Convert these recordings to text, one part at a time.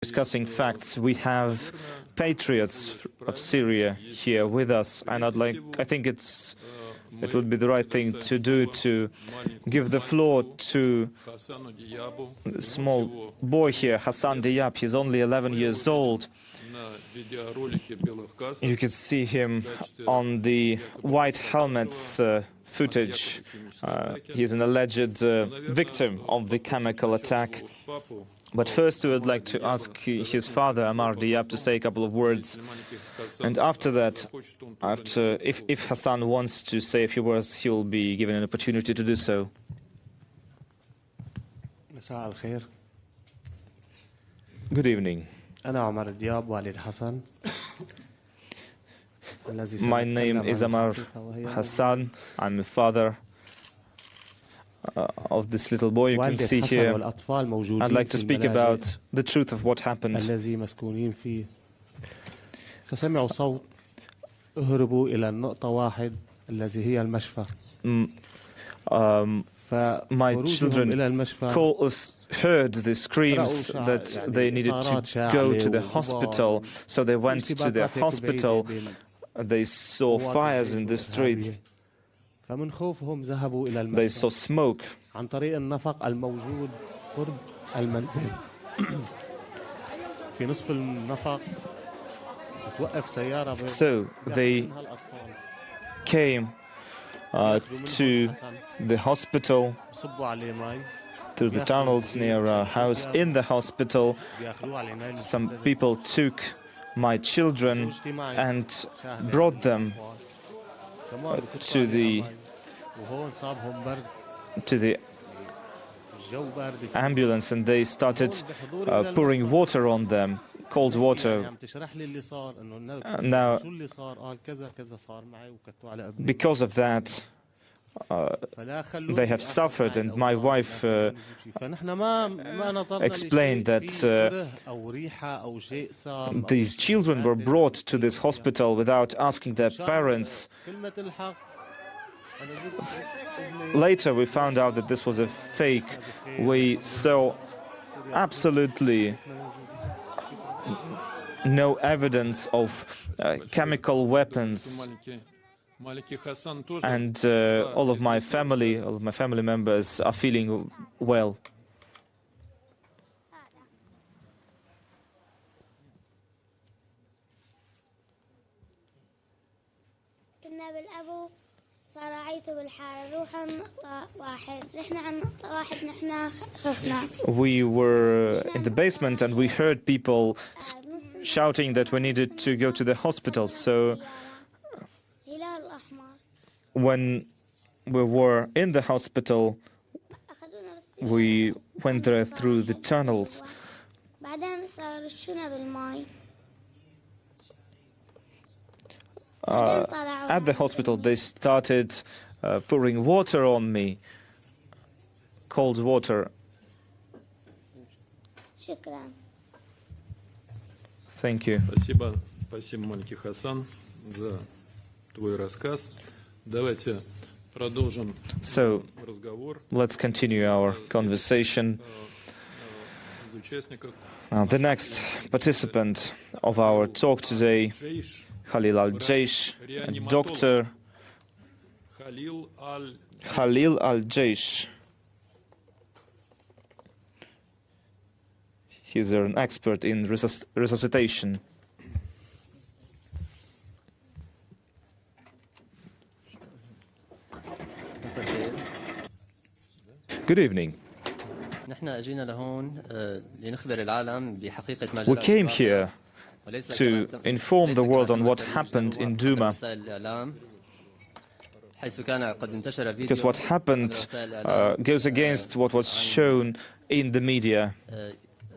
discussing facts. We have patriots of Syria here with us, and I think it would be the right thing to do to give the floor to the small boy here, Hassan Diab. He's only 11 years old. You can see him on the white helmet's footage. He's an alleged victim of the chemical attack. But first we would like to ask his father, Amar Diab, to say a couple of words. And after that, if Hassan wants to say a few words, he will be given an opportunity to do so. Good evening. My name is Amar Hassan. I'm the father of this little boy you can see here. I'd like to speak about the truth of what happened. My children heard the screams that they needed to go to the hospital, so they went to the hospital. They saw fires in the streets. They saw smoke. So they came to the hospital through the tunnels near our house. In the hospital, some people took my children and brought them to the ambulance, and they started pouring water on them, cold water. Now, because of that, they have suffered, and my wife explained that these children were brought to this hospital without asking their parents. Later we found out that this was a fake. We saw absolutely no evidence of chemical weapons. And all of my family members are feeling well. We were in the basement and we heard people shouting that we needed to go to the hospital. So when we were in the hospital, we went there through the tunnels. At the hospital, they started pouring water on me, cold water. Thank you. Спасибо, маленький Хасан, за твой рассказ. Давайте продолжим разговор. Let's continue our conversation. The next participant of our talk today, Khalil al-Jaish, Dr. Khalil al-Jaish. He's an expert in resuscitation. Good evening. We came here to inform the world on what happened in Douma, because what happened goes against what was shown in the media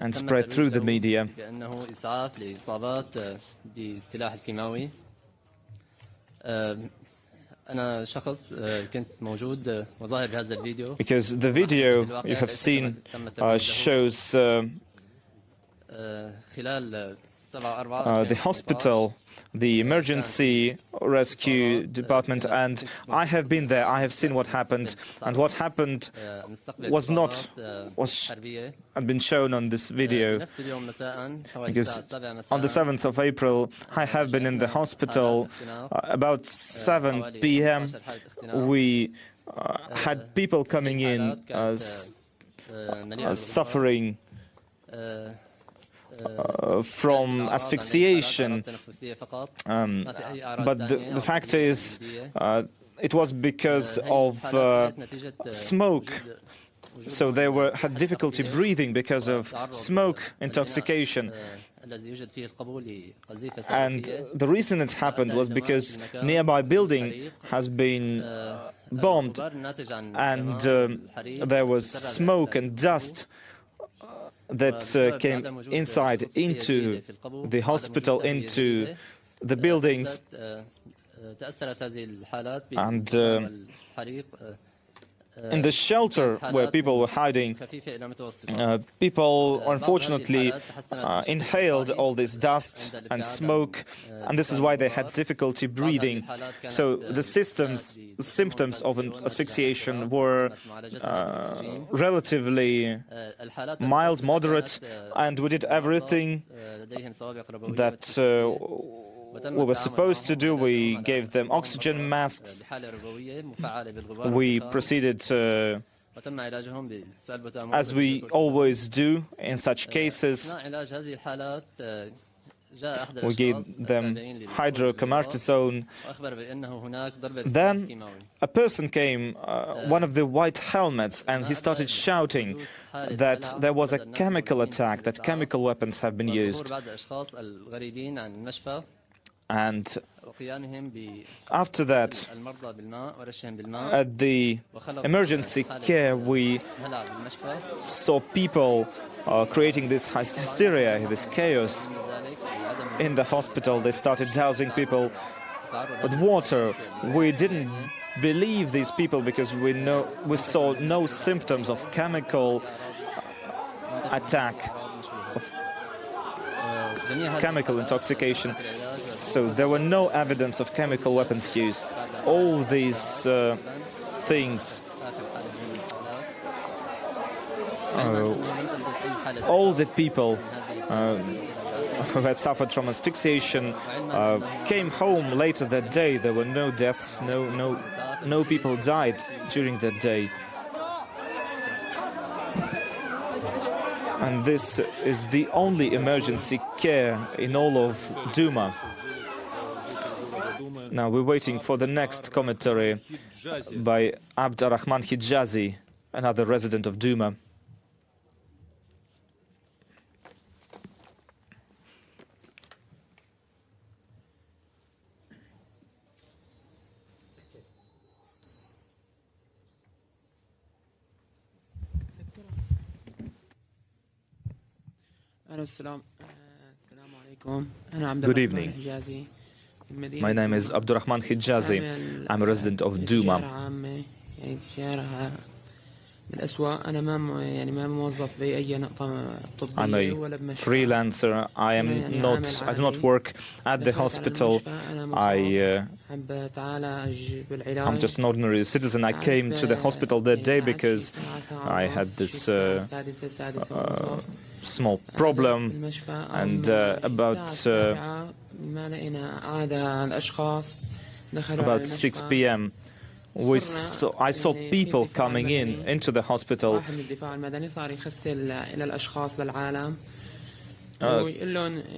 and spread through the media. Because the video you have seen shows the hospital, the emergency rescue department, and I have been there. I have seen what happened, and what happened had been shown on this video, because on the 7th of April I have been in the hospital. About 7 p.m. we had people coming in suffering from asphyxiation, but the fact is it was because of smoke. So they had difficulty breathing because of smoke intoxication. And the reason it happened was because nearby building has been bombed, and there was smoke and dust that came inside into the hospital, into the buildings, and in the shelter where people were hiding, people unfortunately inhaled all this dust and smoke, and this is why they had difficulty breathing. So the symptoms of asphyxiation were relatively mild, moderate, and we did everything that we were supposed to do. We gave them oxygen masks. We proceeded as we always do in such cases. We gave them hydrocortisone. Then a person came, one of the white helmets, and he started shouting that there was a chemical attack, that chemical weapons have been used. And after that, at the emergency care, we saw people creating this hysteria, this chaos in the hospital. They started dousing people with water. We didn't believe these people because we saw no symptoms of chemical attack, of chemical intoxication. So there were no evidence of chemical weapons use. All these things, all the people who had suffered from asphyxiation came home later that day. There were no deaths, no people died during that day. And this is the only emergency care in all of Douma. Now we're waiting for the next commentary by Abdurrahman Hijazi, another resident of Douma. Good evening. My name is Abdurrahman Hijazi. I'm a resident of Douma. I'm a freelancer. I do not work at the hospital. I'm just an ordinary citizen. I came to the hospital that day because I had this small problem, and about 6 p.m. I saw people coming into the hospital,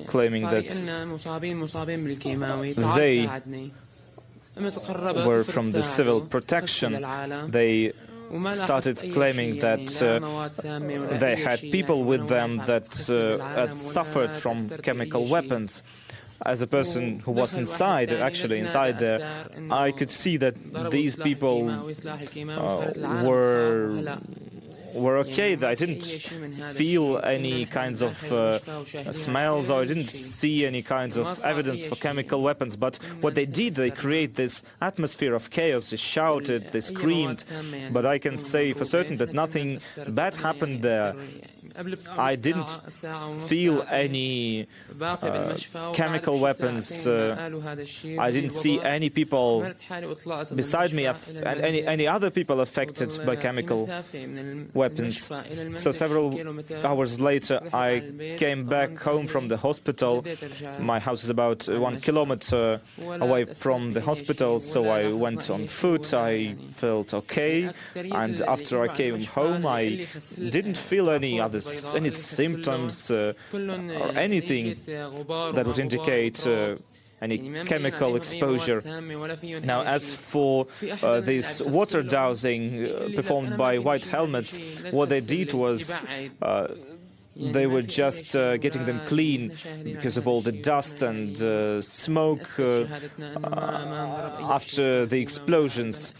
claiming that they were from the civil protection. They started claiming that they had people with them that had suffered from chemical weapons. As a person who was actually inside there, I could see that these people were okay. I didn't feel any kinds of smells, or I didn't see any kinds of evidence for chemical weapons. But what they did, they create this atmosphere of chaos. They shouted, they screamed. But I can say for certain that nothing bad happened there. I didn't feel any chemical weapons. I didn't see any people beside me, any other people affected by chemical weapons. So several hours later, I came back home from the hospital. My house is about 1 kilometer away from the hospital, so I went on foot. I felt okay, and after I came home, I didn't feel any symptoms or anything that would indicate any chemical exposure. Now, as for this water dowsing performed by white helmets, what they did was they were just getting them clean because of all the dust and smoke after the explosions.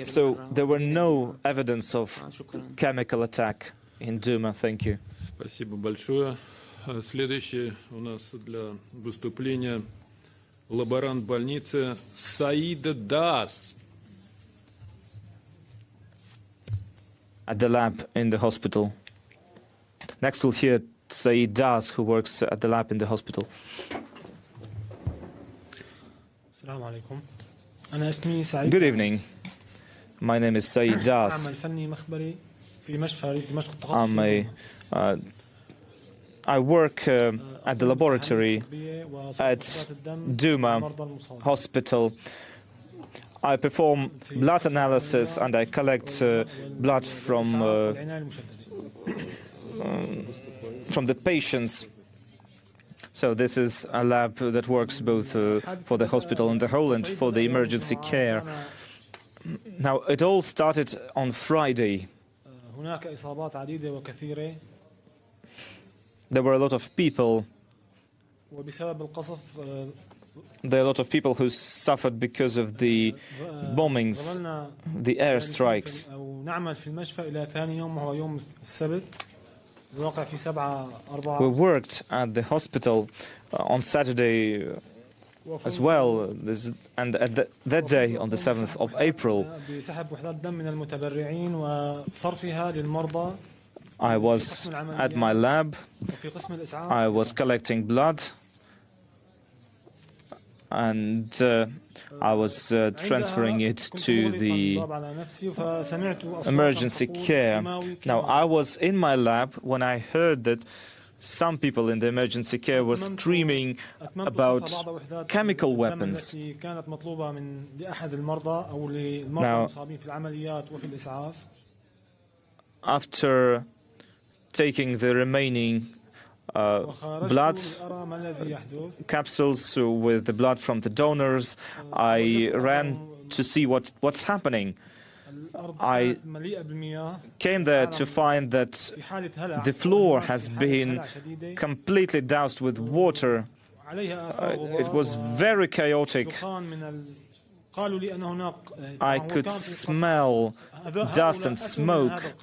So there were no evidence of chemical attack in Douma. Thank you. Спасибо большое. Следующий у нас для выступления лаборант больницы Саида Дас. At the lab in the hospital. Next we'll hear Said Das, who works at the lab in the hospital. Good evening. My name is Said Das. I work at the laboratory at Douma Hospital. I perform blood analysis and I collect blood from the patients. So this is a lab that works both for the hospital and the whole and for the emergency care. Now, it all started on Friday. There were a lot of people. There are a lot of people who suffered because of the bombings, the airstrikes. We worked at the hospital on Saturday as well, and at that day, on the 7th of April, I was at my lab, I was collecting blood, and I was transferring it to the emergency care. Now, I was in my lab when I heard that some people in the emergency care were screaming about chemical weapons. Now, after taking the remaining blood capsules with the blood from the donors, I ran to see what's happening. I came there to find that the floor has been completely doused with water. It was very chaotic. I could smell dust and smoke.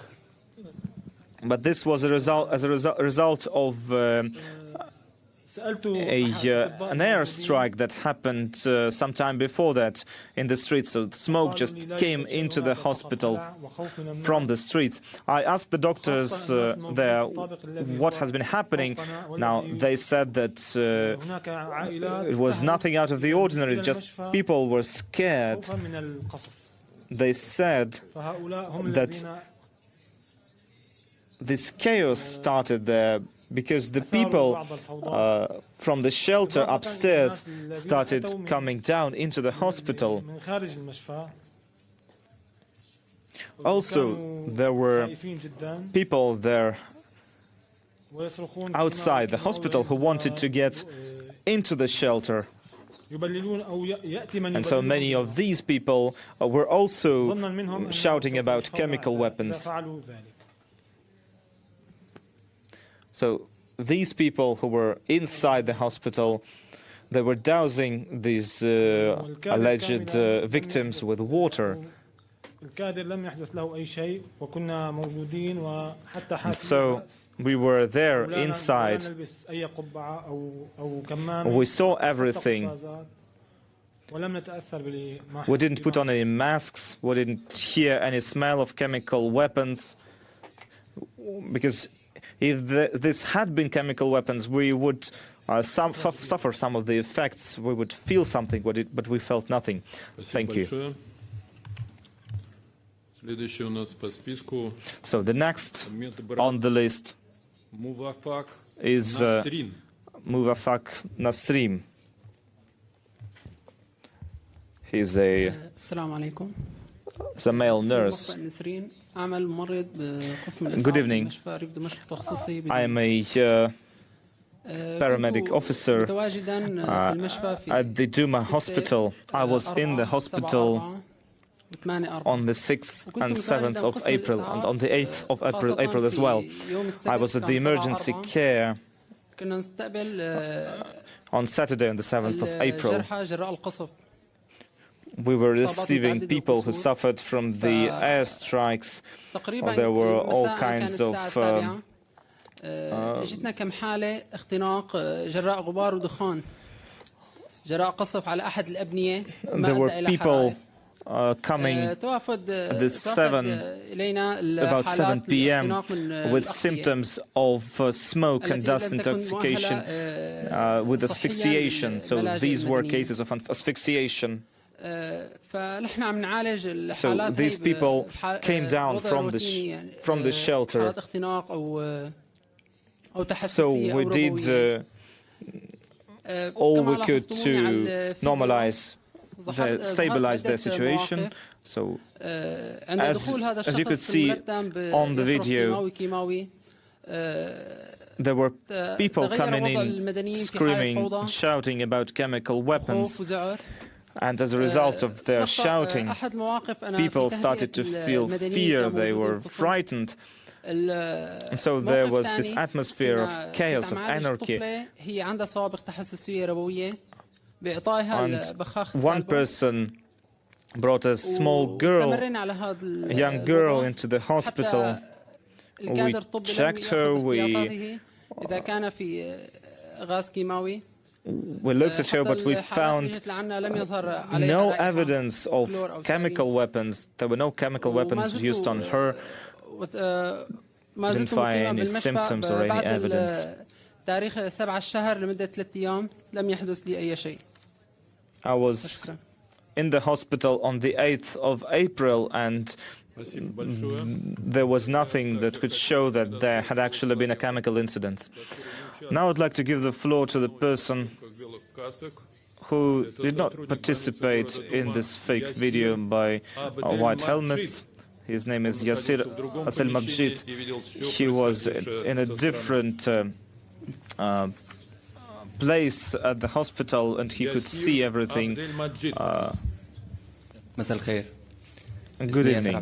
But this was a result of an airstrike that happened some time before that in the streets. So the smoke just came into the hospital from the streets. I asked the doctors there what has been happening. Now, they said that it was nothing out of the ordinary, it's just people were scared. They said that this chaos started there because the people from the shelter upstairs started coming down into the hospital. Also, there were people there outside the hospital who wanted to get into the shelter. And so many of these people were also shouting about chemical weapons. So these people who were inside the hospital, they were dousing these alleged victims with water. And so we were there inside. We saw everything. We didn't put on any masks. We didn't hear any smell of chemical weapons, because If this had been chemical weapons, we would suffer some of the effects. We would feel something, but we felt nothing. Thank you. So the next on the list is Muvafak Nasrim. He's a male nurse. Good evening. I am a paramedic officer at the Douma hospital. I was in the hospital on the 6th and 7th of April, and on the 8th of April as well. I was at the emergency care on Saturday, on the 7th of April. We were receiving people who suffered from the airstrikes. There were all kinds of there were people coming about 7 p.m. with symptoms of smoke and dust intoxication with asphyxiation. So these were cases of asphyxiation. So these people came down from the shelter. So we did all we could to stabilize their situation. So as you could see on the video, there were people coming in, screaming, shouting about chemical weapons. And as a result of their shouting, people started to feel fear. They were frightened. And so there was this atmosphere of chaos, of anarchy. And one person brought a small girl, a young girl, into the hospital. We checked her, we looked at her, but we found no evidence of chemical weapons. There were no chemical weapons used on her. Didn't find any symptoms or any evidence. I was in the hospital on the 8th of April, and there was nothing that could show that there had actually been a chemical incident. Now I'd like to give the floor to the person who did not participate in this fake video by white helmets. His name is Yasir Abdelmajid. He was in a different place at the hospital, and he could see everything. Good evening.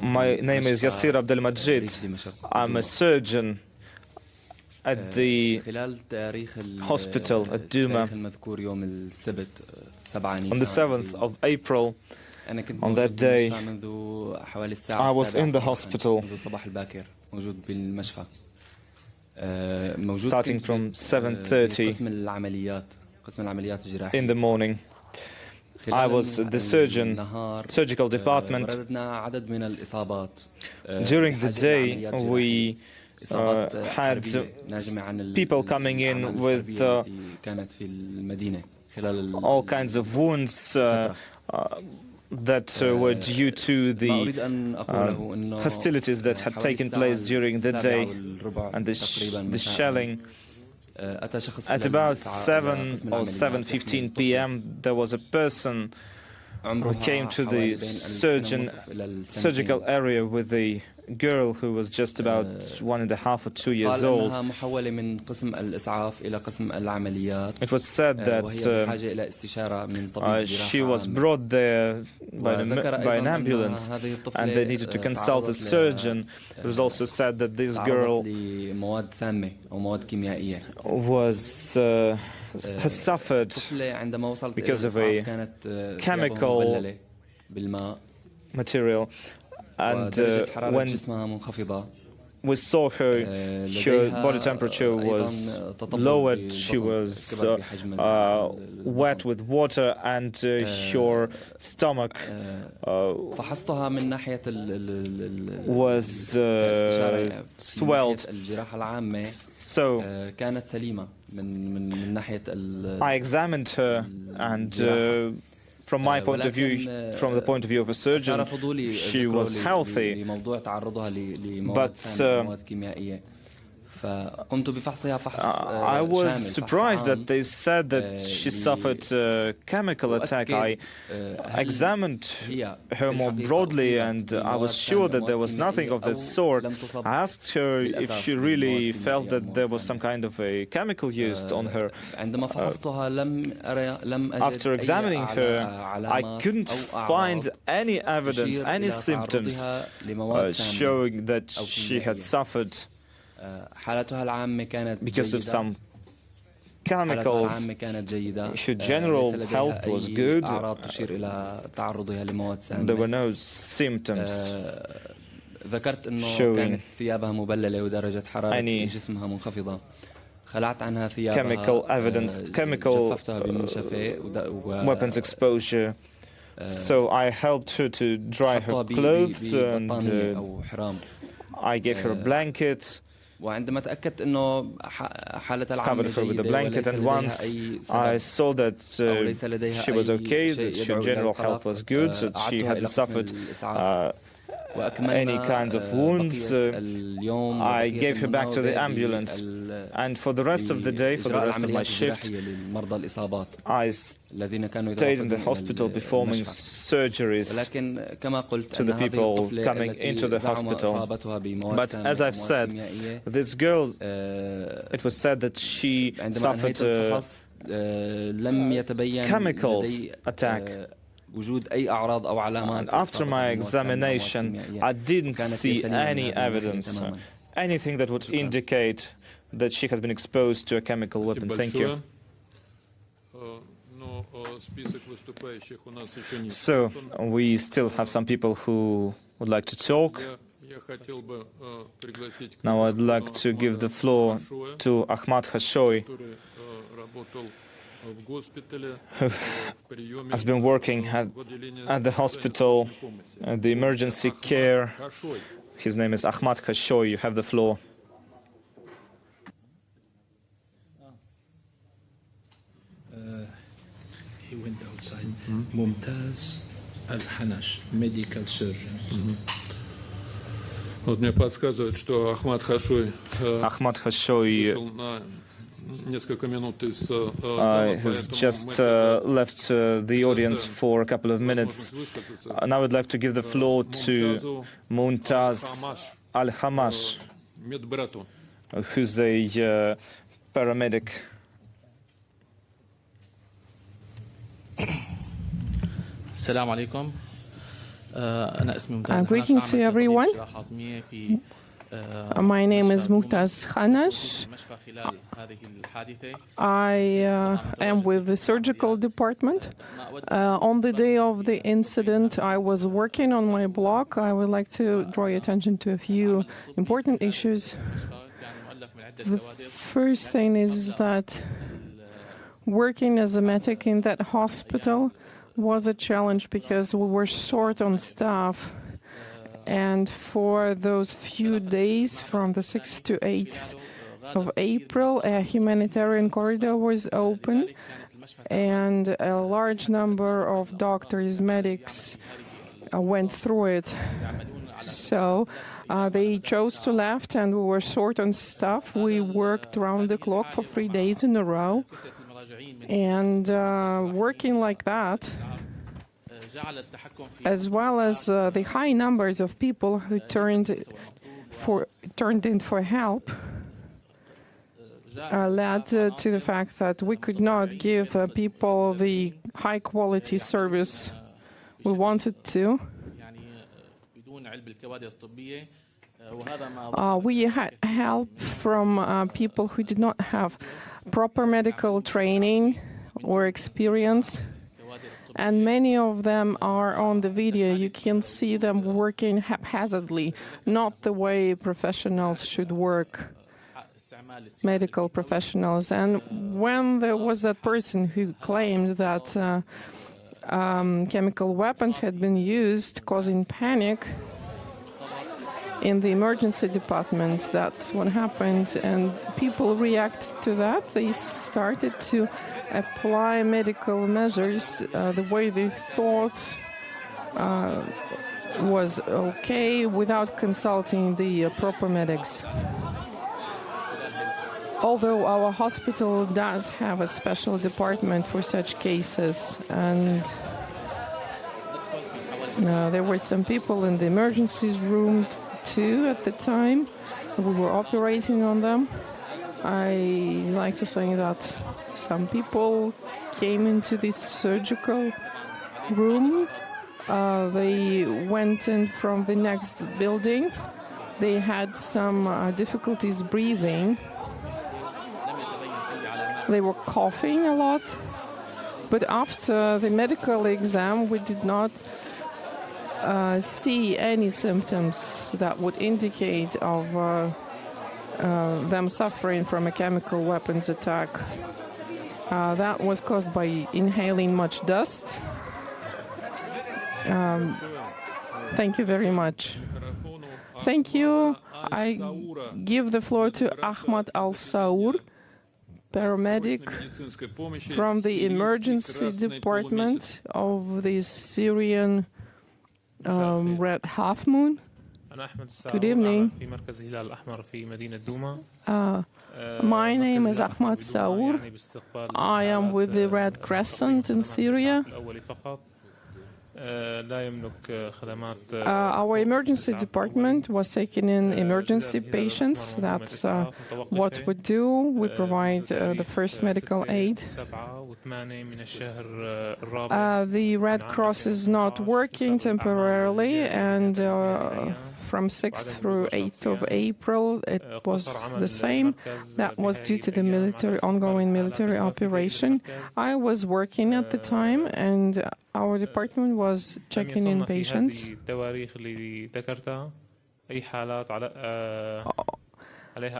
My name is Yasir Abdelmajid. I'm a surgeon at the hospital at Douma. On the 7th of April, on that day, I was in the hospital starting from 7:30 in the morning. I was at the surgical department. During the day, we had people coming in with all kinds of wounds that were due to the hostilities that had taken place during the day and the shelling. At about 7 or 7:15 p.m., there was a person who came to the surgical area with a girl who was just about 1.5 or 2 years old. It was said that she was brought there by an ambulance, and they needed to consult a surgeon. It was also said that this girl has suffered because of a chemical material. And when we saw her body temperature was lowered, she was wet with water, and her stomach was swelled. So I examined her, and from my point of view, from the point of view of a surgeon, she was healthy. But I was surprised that they said that she suffered a chemical attack. I examined her more broadly, and I was sure that there was nothing of that sort. I asked her if she really felt that there was some kind of a chemical used on her. After examining her, I couldn't find any evidence, any symptoms showing that she had suffered because of some chemicals. Her general health was good. There were no symptoms showing any chemical evidence, chemical weapons exposure. So I helped her to dry her clothes, and I gave her a blanket, covered her with a blanket, and once I saw that she was okay, that her general health was good, that she hadn't suffered any kinds of wounds, I gave her back to the ambulance. And for the rest of the day, for the rest of my shift, I stayed in the hospital performing surgeries to the people coming into the hospital. But as I've said, this girl, it was said that she suffered a chemicals attack. And after my examination, I didn't see any evidence, anything that would indicate that she has been exposed to a chemical weapon. Thank you. So, we still have some people who would like to talk. Now I'd like to give the floor to Ahmad Khashoggi, who has been working at the hospital, at the emergency care. His name is Ahmad Khashoggi. You have the floor. He went outside. Mumtaz Al-Hanash, medical surgeon. Вот мне подсказывают, что Ахмад Хашой has just left the audience for a couple of minutes. Now I'd like to give the floor to Mumtaz Al-Hamash, who's a paramedic. Assalamu alaikum. Greetings to everyone. My name is Mumtaz Khanash. I am with the surgical department. On the day of the incident, I was working on my blog. I would like to draw your attention to a few important issues. The first thing is that working as a medic in that hospital was a challenge because we were short on staff. And for those few days, from the 6th to 8th of April, a humanitarian corridor was open, and a large number of doctors, medics went through it. So they chose to left, and we were short on staff. We worked round the clock for 3 days in a row. And working like that, as well as the high numbers of people who turned in for help, led to the fact that we could not give people the high-quality service we wanted to. We had help from people who did not have proper medical training or experience. and many of them are on the video. You can see them working haphazardly, not the way professionals should work, medical professionals. And when there was that person who claimed that chemical weapons had been used, causing panic in the emergency department, that's what happened, and people reacted to that. They started to apply medical measures the way they thought was okay, without consulting the proper medics. Although our hospital does have a special department for such cases, and there were some people in the emergencies room too at the time. We were operating on them. I like to say that some people came into this surgical room. They went in from the next building. They had some difficulties breathing. They were coughing a lot. But after the medical exam, we did not see any symptoms that would indicate of them suffering from a chemical weapons attack. That was caused by inhaling much dust. Thank you very much. Thank you. I give the floor to Ahmad Al-Saur, paramedic from the emergency department of the Syrian Red Half Moon. Good evening. My name is Ahmad Saur. I am with the Red Crescent in Syria. Our emergency department was taking in emergency patients. That's what we do. We provide the first medical aid. The Red Cross is not working temporarily, and from 6th through 8th of April, it was the same. That was due to the ongoing military operation. I was working at the time, and our department was checking in patients.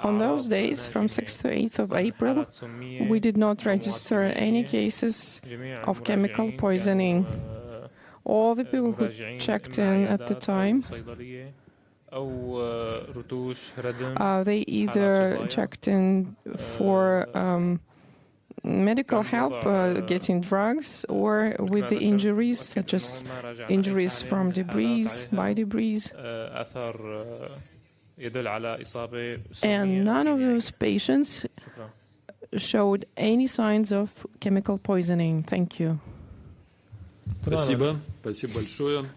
On those days, from 6th to 8th of April, we did not register any cases of chemical poisoning. All the people who checked in at the time, they either checked in for medical help, getting drugs, or with the injuries, such as injuries from debris, by debris. And none of those patients showed any signs of chemical poisoning. Thank you.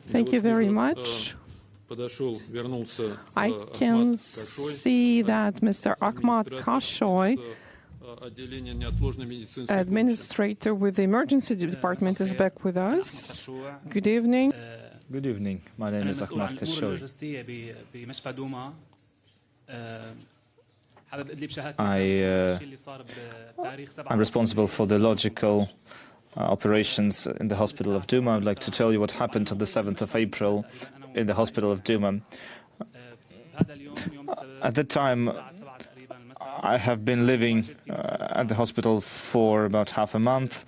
Thank you very much. I can see that Mr. Ahmad Kashoy, administrator with the emergency department, is back with us. Good evening. Good evening. My name is Ahmad Kashoy. I'm responsible for the logical operations in the hospital of Douma. I would like to tell you what happened on the 7th of April in the hospital of Douma. At the time, I have been living at the hospital for about half a month.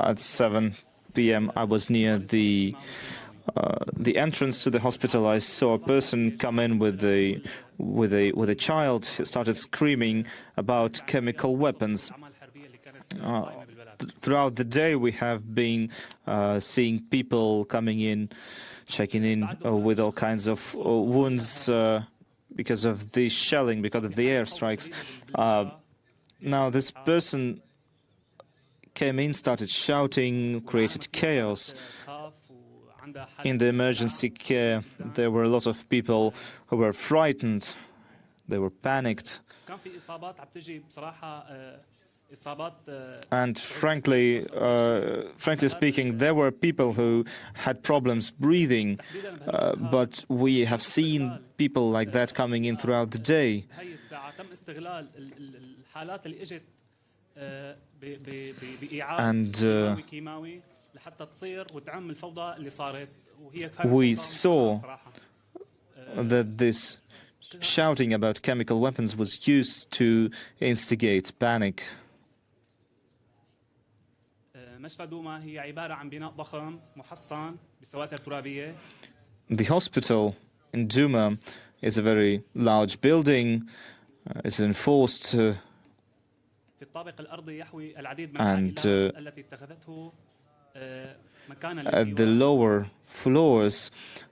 At 7 p.m., I was near the entrance to the hospital. I saw a person come in with a child. He started screaming about chemical weapons. Throughout the day, we have been seeing people coming in, checking in with all kinds of wounds because of the shelling, because of the airstrikes. Now, this person came in, started shouting, created chaos. In the emergency care, there were a lot of people who were frightened. They were panicked. And frankly speaking, there were people who had problems breathing, but we have seen people like that coming in throughout the day. And We saw that this shouting about chemical weapons was used to instigate panic. The hospital in Douma is a very large building. It's enforced, and at the lower floors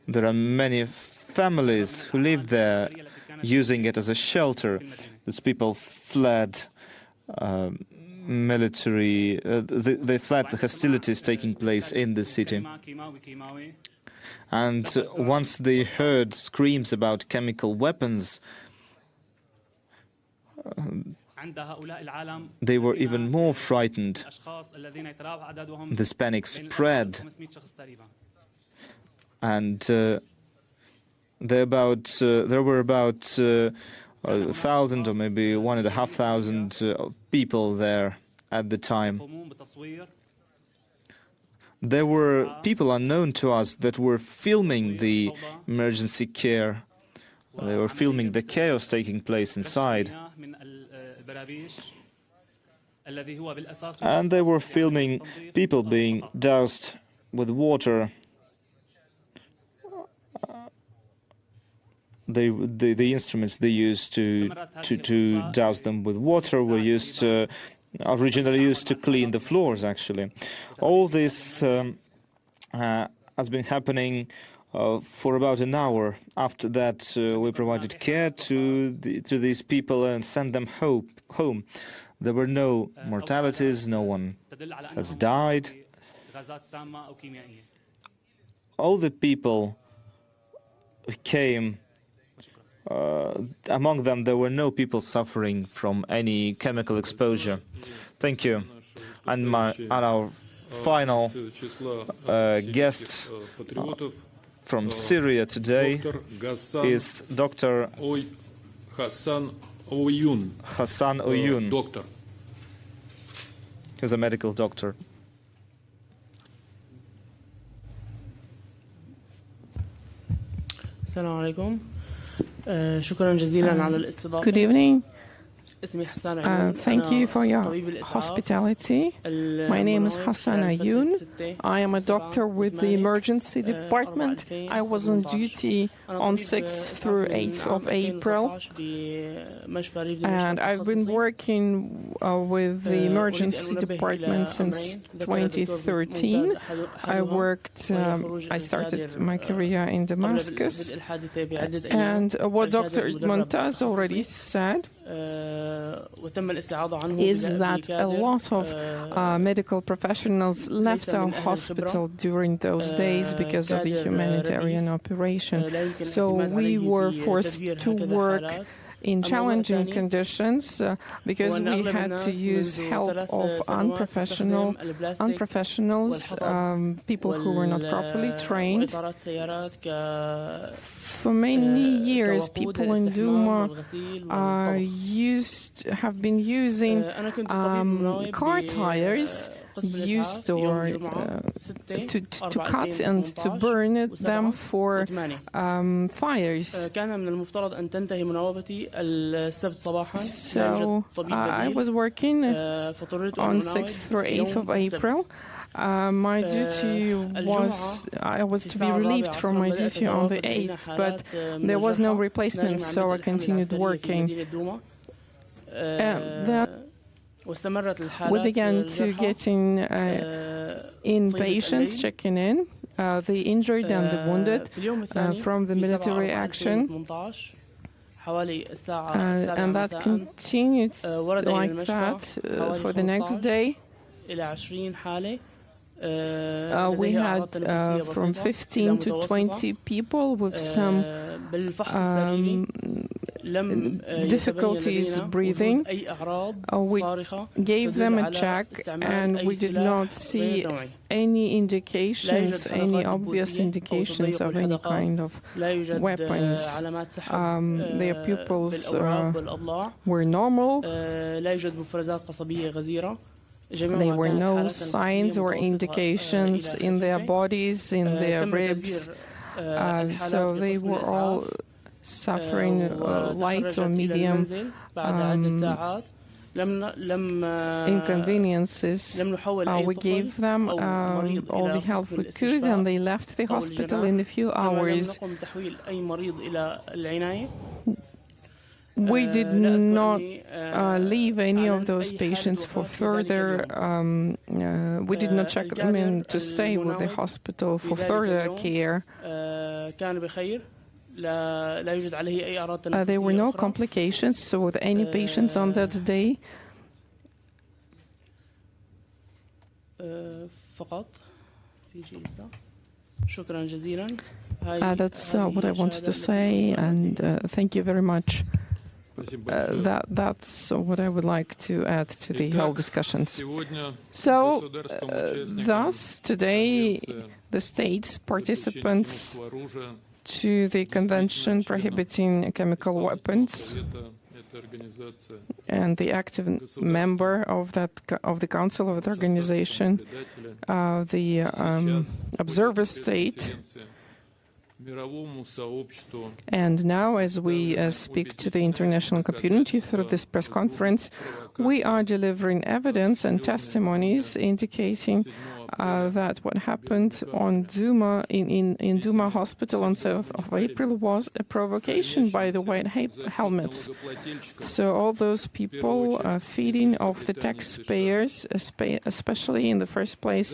there are many families who live there, using it as a shelter. These people fled they fled the hostilities taking place in the city. And once they heard screams about chemical weapons, they were even more frightened. This panic spread, and there were about 1,000 or maybe 1,500 people there at the time. There were people unknown to us that were filming the emergency care. They were filming the chaos taking place inside. And they were filming people being doused with water. The instruments they used to douse them with water were originally used to clean the floors, actually. All this has been happening for about an hour. After that, we provided care to these people and sent them home. There were no mortalities, no one has died. All the people who came, among them there were no people suffering from any chemical exposure. Thank you. And our final guest from Syria today is Dr. Hassan Diab. Doctor. He's a medical doctor. السلام عليكم. شكرا جزيلا على الاستضافة. Good evening. اسمي حسان عيون. Thank you for your hospitality. My name is Hassan Ayoun. I am a doctor with the emergency department. I was on duty on 6th through 8th of April. And I've been working with the emergency department since 2013. I started my career in Damascus. And what Dr. Montaz already said is that a lot of medical professionals left our hospital during those days because of the humanitarian operation. So we were forced to work in challenging conditions because we had to use help of unprofessionals, people who were not properly trained. For many years, people in Douma have been using car tires used to cut and to burn them for fires. So I was working on 6th through 8th of April. My duty was, I was to be relieved from my duty on the 8th, but there was no replacement, so I continued working. We began to getting in patients checking in, the injured and the wounded from the military action. And that continued like that for the next day. We had from 15 to 20 people with some difficulties breathing. We gave them a check and we did not see any indications, any obvious indications of any kind of weapons. Their pupils were normal. There were no signs or indications in their bodies, in their ribs, so they were all suffering light or medium inconveniences. We gave them all the help we could, and they left the hospital in a few hours. We did not leave any of those patients for further, we did not check them in to stay with the hospital for further care. There were no complications with any patients on that day. That's what I wanted to say, and thank you very much. That's what I would like to add to the whole discussions. So, thus, today, the states participants to the Convention prohibiting chemical weapons and the active member of the Council of the organization, the observer state. And now, as we speak to the international community through this press conference, we are delivering evidence and testimonies indicating that what happened on Douma, in Douma Hospital on 7th of April was a provocation by the white helmets. So all those people feeding off the taxpayers, especially in the first place,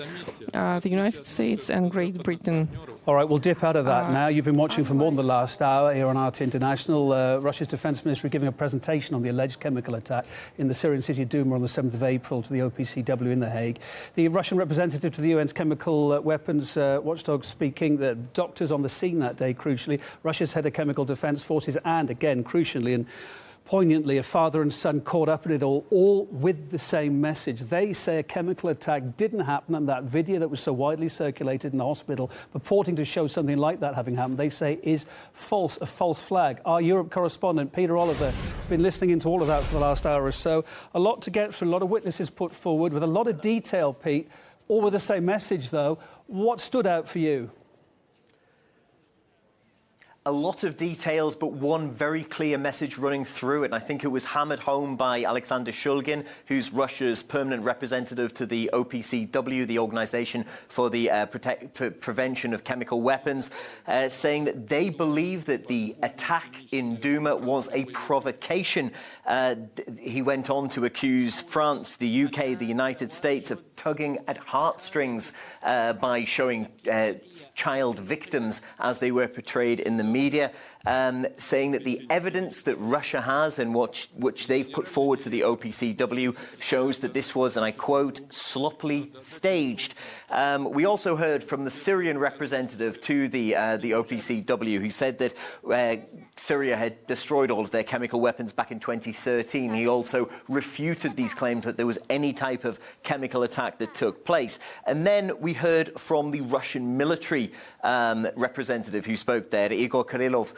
the United States and Great Britain. All right, we'll dip out of that now. You've been watching for more than the last hour here on RT International. Russia's Defense Ministry giving a presentation on the alleged chemical attack in the Syrian city of Douma on the 7th of April to the OPCW in The Hague. The Russian representative to the UN's chemical weapons watchdog speaking, the doctors on the scene that day, crucially, Russia's head of chemical defense forces, and again, crucially and poignantly, a father and son caught up in it all with the same message. They say a chemical attack didn't happen, and that video that was so widely circulated in the hospital purporting to show something like that having happened, they say is false, a false flag. Our Europe correspondent, Peter Oliver, has been listening into all of that for the last hour or so. A lot to get through, a lot of witnesses put forward with a lot of detail, Pete, all with the same message, though. What stood out for you? A lot of details, but one very clear message running through it. And I think it was hammered home by Alexander Shulgin, who's Russia's permanent representative to the OPCW, the Organization for the Prevention of Chemical Weapons, saying that they believe that the attack in Douma was a provocation. He went on to accuse France, the UK, the United States of tugging at heartstrings by showing child victims as they were portrayed in the media, saying that the evidence that Russia has and which they've put forward to the OPCW shows that this was, and I quote, sloppily staged. We also heard from the Syrian representative to the OPCW, who said that Syria had destroyed all of their chemical weapons back in 2013. He also refuted these claims that there was any type of chemical attack that took place. And then we heard from the Russian military representative who spoke there, Igor Kirillov.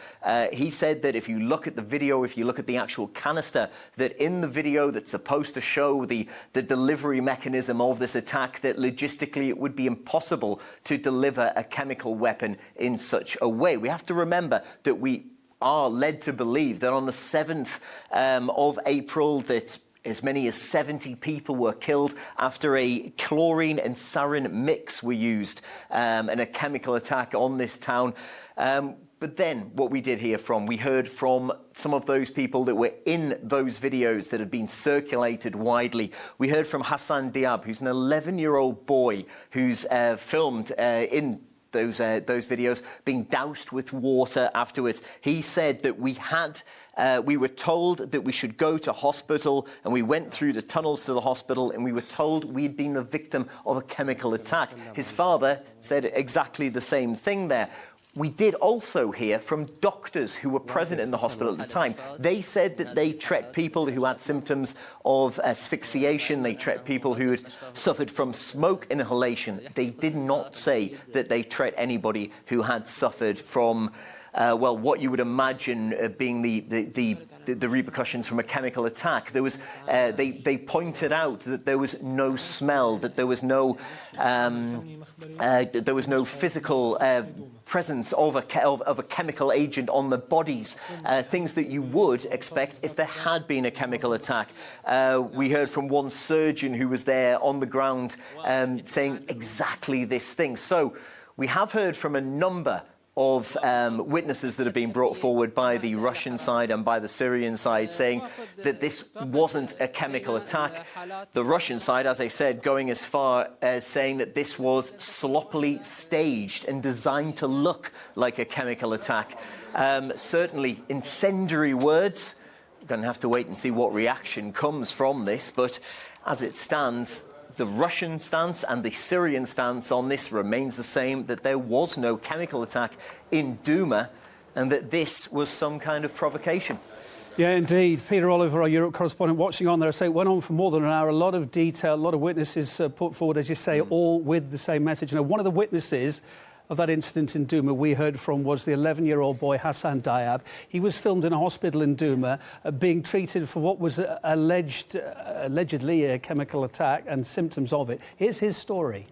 He said that if you look at the video, if you look at the actual canister, that in the video that's supposed to show the delivery mechanism of this attack, that logistically it would be impossible to deliver a chemical weapon in such a way. We have to remember that we are led to believe that on the 7th of April that as many as 70 people were killed after a chlorine and sarin mix were used in a chemical attack on this town. But then what we did hear from, we heard from some of those people that were in those videos that had been circulated widely. We heard from Hassan Diab, who's an 11-year-old boy who's filmed in those videos being doused with water afterwards. He said that we were told that we should go to hospital, and we went through the tunnels to the hospital, and we were told we'd been the victim of a chemical attack. His father said exactly the same thing there. We did also hear from doctors who were present in the hospital at the time. They said that they treated people who had symptoms of asphyxiation. They treated people who had suffered from smoke inhalation. They did not say that they treated anybody who had suffered from, well, what you would imagine being the the repercussions from a chemical attack. There was, they pointed out that there was no smell, that there was no physical presence of a chemical agent on the bodies, things that you would expect if there had been a chemical attack. We heard from one surgeon who was there on the ground saying exactly this thing. So we have heard from a number of witnesses that have been brought forward by the Russian side and by the Syrian side saying that this wasn't a chemical attack. The Russian side, as I said, going as far as saying that this was sloppily staged and designed to look like a chemical attack. Certainly incendiary words. We're going to have to wait and see what reaction comes from this, but as it stands, the Russian stance and the Syrian stance on this remains the same, that there was no chemical attack in Douma and that this was some kind of provocation. Yeah, indeed. Peter Oliver, our Europe correspondent, watching on there. So it went on for more than an hour. A lot of detail, a lot of witnesses put forward, as you say, all with the same message. Now, one of the witnesses of that incident in Douma we heard from was the 11-year-old boy Hassan Diab. He was filmed in a hospital in Douma being treated for what was allegedly a chemical attack and symptoms of it. Here's his story.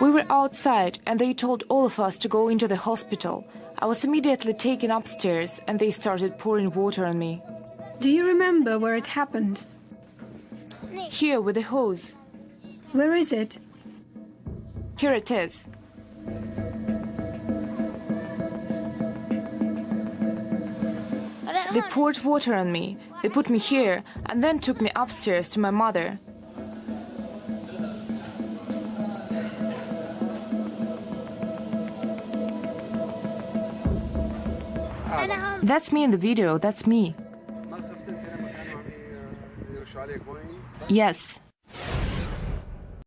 We were outside and they told all of us to go into the hospital. I was immediately taken upstairs and they started pouring water on me. Do you remember where it happened? Here with the hose. Where is it? Here it is. They poured water on me. They put me here and then took me upstairs to my mother. That's me in the video, that's me. Yes.